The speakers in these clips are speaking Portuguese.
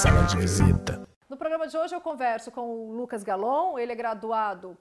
sala de visita. No programa de hoje eu converso com o Lucas Galon, ele é graduado,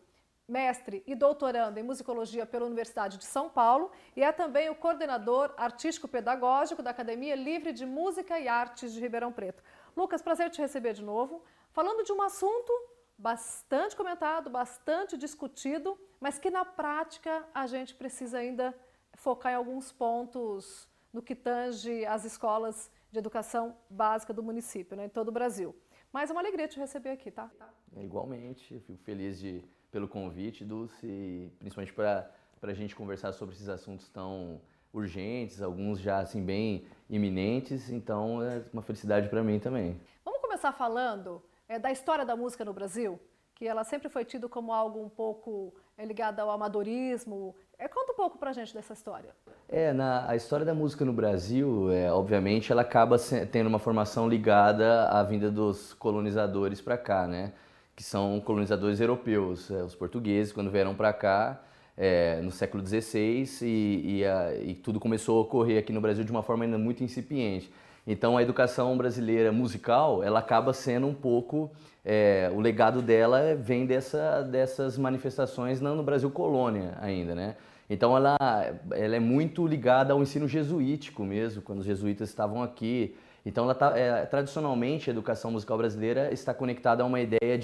mestre e doutorando em musicologia pela Universidade de São Paulo e é também o coordenador artístico-pedagógico da Academia Livre de Música e Artes de Ribeirão Preto. Lucas, prazer te receber de novo, falando de um assunto bastante comentado, bastante discutido, mas que na prática a gente precisa ainda focar em alguns pontos no que tange as escolas de educação básica do município, né, em todo o Brasil. Mas é uma alegria te receber aqui, tá? Igualmente, eu fico feliz pelo convite, Dulce, principalmente para a gente conversar sobre esses assuntos tão urgentes, alguns já assim bem iminentes, então é uma felicidade para mim também. Vamos começar falando da história da música no Brasil, que ela sempre foi tida como algo um pouco ligado ao amadorismo. Conta um pouco pra gente dessa história. A história da música no Brasil, obviamente, ela acaba tendo uma formação ligada à vinda dos colonizadores para cá, né? Que são colonizadores europeus, os portugueses, quando vieram para cá no século XVI e tudo começou a ocorrer aqui no Brasil de uma forma ainda muito incipiente. Então a educação brasileira musical, ela acaba sendo um pouco, o legado dela vem dessas manifestações não no Brasil colônia ainda, né? Então ela é muito ligada ao ensino jesuítico mesmo, quando os jesuítas estavam aqui. Então tradicionalmente a educação musical brasileira está conectada a uma ideia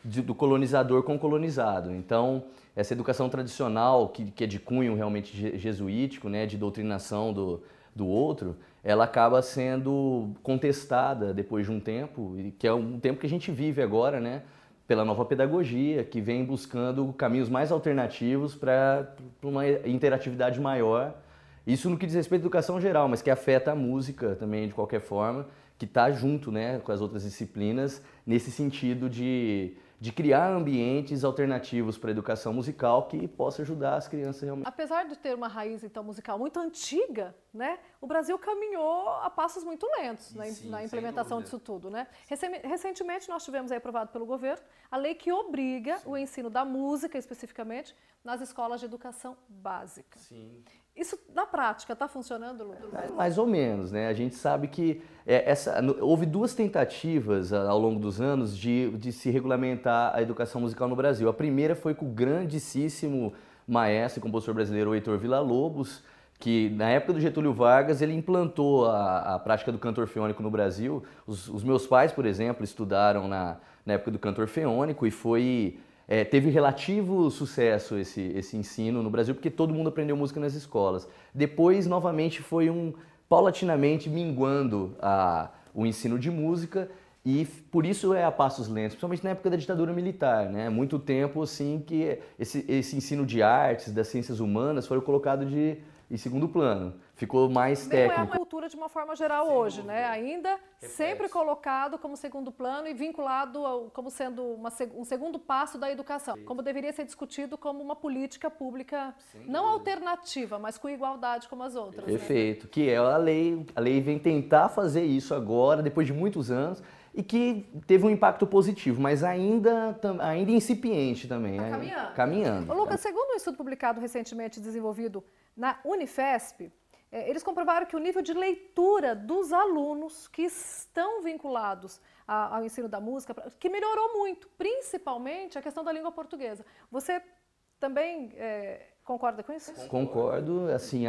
do colonizador com o colonizado. Então essa educação tradicional, que é de cunho realmente jesuítico, né, de doutrinação do outro, ela acaba sendo contestada depois de um tempo, que é um tempo que a gente vive agora, né, pela nova pedagogia, que vem buscando caminhos mais alternativos para uma interatividade maior. Isso no que diz respeito à educação geral, mas que afeta a música também de qualquer forma, que está junto, né, com as outras disciplinas, nesse sentido de criar ambientes alternativos para a educação musical que possa ajudar as crianças realmente. Apesar de ter uma raiz então musical muito antiga, né, o Brasil caminhou a passos muito lentos na implementação disso tudo, né? Recentemente nós tivemos aí aprovado pelo governo a lei que obriga o ensino da música especificamente nas escolas de educação básica. Sim. Isso na prática está funcionando, Lucas? Mais ou menos, né? A gente sabe que houve duas tentativas ao longo dos anos de se regulamentar a educação musical no Brasil. A primeira foi com o grandíssimo maestro e compositor brasileiro Heitor Villa-Lobos, que na época do Getúlio Vargas ele implantou a prática do canto orfeônico no Brasil. Os meus pais, por exemplo, estudaram na época do canto orfeônico e teve relativo sucesso esse ensino no Brasil, porque todo mundo aprendeu música nas escolas. Depois, novamente, foi paulatinamente minguando o ensino de música e por isso é a passos lentos, principalmente na época da ditadura militar, né? Muito tempo assim que esse ensino de artes, das ciências humanas, foi colocado em segundo plano. Ficou mais técnico. Não é uma cultura de uma forma geral hoje, né? Ainda sempre colocado como segundo plano e vinculado como sendo um segundo passo da educação, como deveria ser discutido como uma política pública não alternativa, mas com igualdade como as outras. Perfeito, né? Que é a lei vem tentar fazer isso agora, depois de muitos anos, e que teve um impacto positivo, mas ainda incipiente também. Tá caminhando. Ô, Lucas, segundo um estudo publicado recentemente desenvolvido na Unifesp, eles comprovaram que o nível de leitura dos alunos que estão vinculados ao ensino da música, que melhorou muito, principalmente a questão da língua portuguesa. Você também concorda com isso? Concordo. Assim,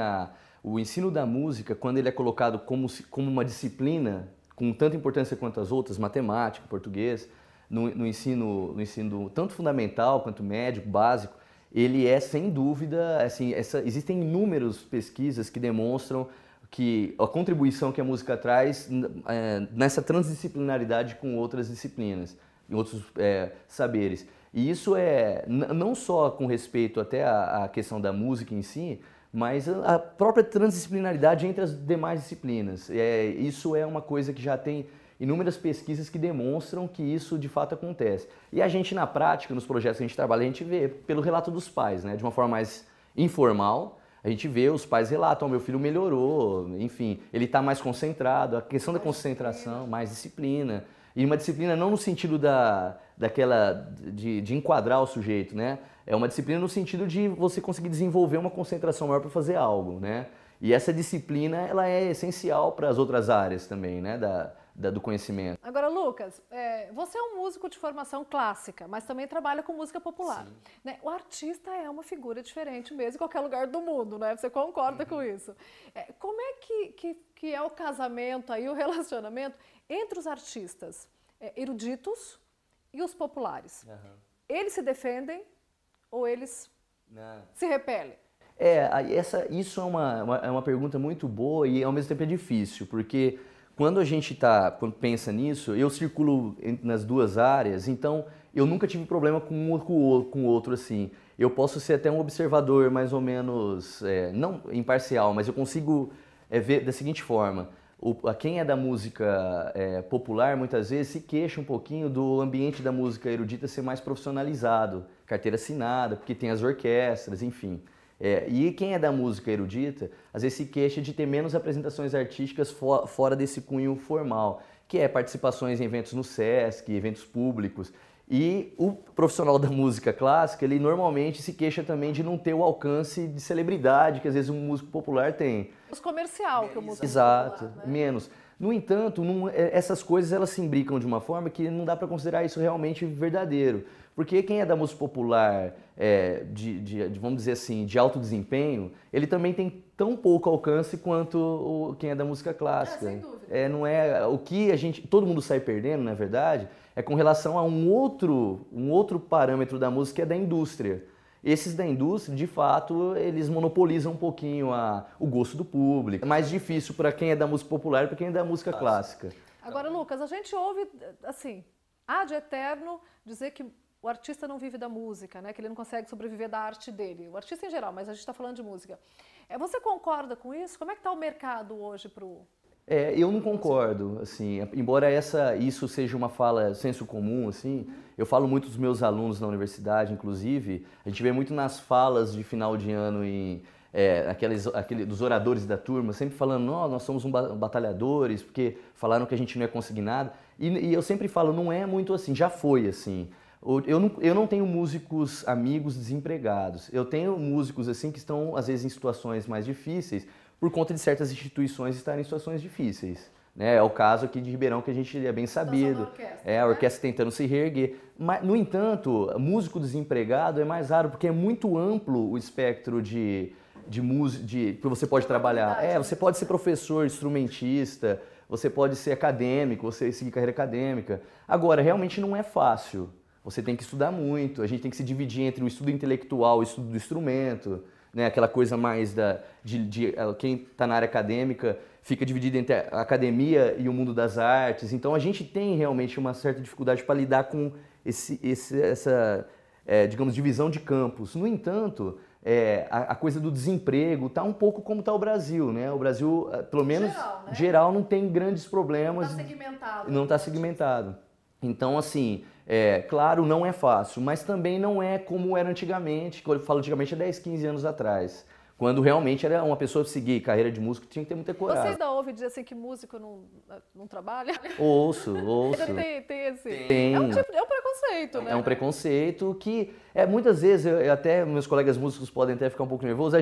o ensino da música, quando ele é colocado como uma disciplina com tanta importância quanto as outras, matemática, português, no ensino tanto fundamental quanto médio, básico, ele é, sem dúvida, assim, existem inúmeras pesquisas que demonstram que a contribuição que a música traz nessa transdisciplinaridade com outras disciplinas, outros saberes. E isso não só com respeito até à questão da música em si, mas a própria transdisciplinaridade entre as demais disciplinas. Isso é uma coisa que já tem inúmeras pesquisas que demonstram que isso de fato acontece. E a gente na prática, nos projetos que a gente trabalha, a gente vê pelo relato dos pais, né? De uma forma mais informal, a gente vê os pais relatam, meu filho melhorou, enfim, ele está mais concentrado, a questão da concentração, mais disciplina. E uma disciplina não no sentido de enquadrar o sujeito, né? É uma disciplina no sentido de você conseguir desenvolver uma concentração maior para fazer algo, né? E essa disciplina, ela é essencial para as outras áreas também, né? do conhecimento. Agora, Lucas, você é um músico de formação clássica, mas também trabalha com música popular. Né? O artista é uma figura diferente mesmo em qualquer lugar do mundo, né? Você concorda com isso? Como é que é o casamento aí, o relacionamento entre os artistas eruditos e os populares? Eles se defendem ou eles se repelem? Isso é uma pergunta muito boa e ao mesmo tempo é difícil, porque quando a gente quando pensa nisso, eu circulo nas duas áreas, então eu nunca tive problema com um ou com o outro assim. Eu posso ser até um observador mais ou menos, não imparcial, mas eu consigo ver da seguinte forma. Quem é da música popular muitas vezes se queixa um pouquinho do ambiente da música erudita ser mais profissionalizado, carteira assinada, porque tem as orquestras, enfim. E quem é da música erudita, às vezes se queixa de ter menos apresentações artísticas fora desse cunho formal, que é participações em eventos no Sesc, eventos públicos. E o profissional da música clássica, ele normalmente se queixa também de não ter o alcance de celebridade que às vezes um músico popular tem. Os comercial que o músico Exato, popular, né? menos. No entanto, essas coisas elas se imbricam de uma forma que não dá para considerar isso realmente verdadeiro. Porque quem é da música popular, vamos dizer assim, de alto desempenho, ele também tem tão pouco alcance quanto quem é da música clássica. Sem dúvida. Não é o que todo mundo sai perdendo, na verdade, é com relação a um outro parâmetro da música que é da indústria. Esses da indústria, de fato, eles monopolizam um pouquinho o gosto do público. É mais difícil para quem é da música popular e para quem é da música clássica. Agora, Lucas, a gente ouve, assim, ad eterno dizer que o artista não vive da música, né? Que ele não consegue sobreviver da arte dele. O artista em geral, mas a gente está falando de música. Você concorda com isso? Como é que está o mercado hoje para o... Eu não concordo, assim, embora isso seja uma fala senso comum, assim, eu falo muito dos meus alunos na universidade, inclusive, a gente vê muito nas falas de final de ano dos oradores da turma, sempre falando, nós somos batalhadores, porque falaram que a gente não ia conseguir nada, e eu sempre falo, não é muito assim, já foi assim. Eu não tenho músicos amigos desempregados, eu tenho músicos assim que estão às vezes em situações mais difíceis, por conta de certas instituições estarem em situações difíceis. Né? É o caso aqui de Ribeirão, que a gente é bem sabido. A orquestra tentando se reerguer. Mas, no entanto, músico desempregado é mais raro, porque é muito amplo o espectro que você pode trabalhar. Você pode ser professor, instrumentista, você pode ser acadêmico, você seguir carreira acadêmica. Agora, realmente não é fácil. Você tem que estudar muito, a gente tem que se dividir entre o estudo intelectual e o estudo do instrumento. Né, aquela coisa mais quem está na área acadêmica fica dividido entre a academia e o mundo das artes. Então a gente tem realmente uma certa dificuldade para lidar com essa digamos, divisão de campos. No entanto, a coisa do desemprego está um pouco como está o Brasil. Né? O Brasil, pelo menos geral, não tem grandes problemas. Não está segmentado. Não está segmentado. Então, assim, claro, não é fácil, mas também não é como era antigamente, quando eu falo antigamente, 10, 15 anos atrás, quando realmente era uma pessoa seguir carreira de músico, tinha que ter muita coragem. Você ainda ouve dizer assim que músico não trabalha? Ouço. Tem esse... Tem. É um preconceito, né? É um preconceito que, muitas vezes, até meus colegas músicos podem até ficar um pouco nervosos,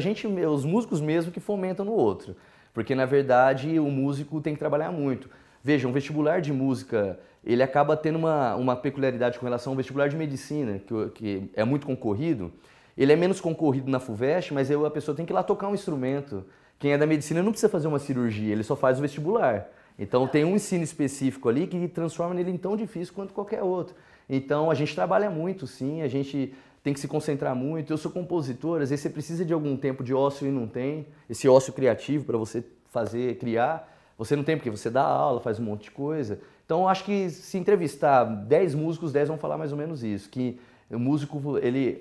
os músicos mesmo que fomentam no outro, porque na verdade o músico tem que trabalhar muito. Veja, um vestibular de música, ele acaba tendo uma peculiaridade com relação ao vestibular de medicina, que é muito concorrido. Ele é menos concorrido na FUVEST, mas a pessoa tem que ir lá tocar um instrumento. Quem é da medicina não precisa fazer uma cirurgia, ele só faz o vestibular. Então tem um ensino específico ali que transforma ele em tão difícil quanto qualquer outro. Então a gente trabalha muito, sim, a gente tem que se concentrar muito. Eu sou compositor, às vezes você precisa de algum tempo de ócio e não tem. Esse ócio criativo para você criar. Você não tem, porque você dá aula, faz um monte de coisa. Então, eu acho que se entrevistar 10 músicos, 10 vão falar mais ou menos isso. Que o músico,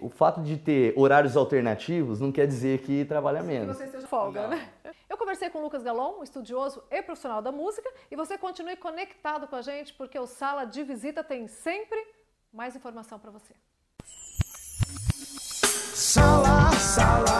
o fato de ter horários alternativos não quer dizer que trabalha menos. Que você esteja folga, né? Eu conversei com o Lucas Galon, um estudioso e profissional da música, e você continue conectado com a gente, porque o Sala de Visita tem sempre mais informação para você. Sala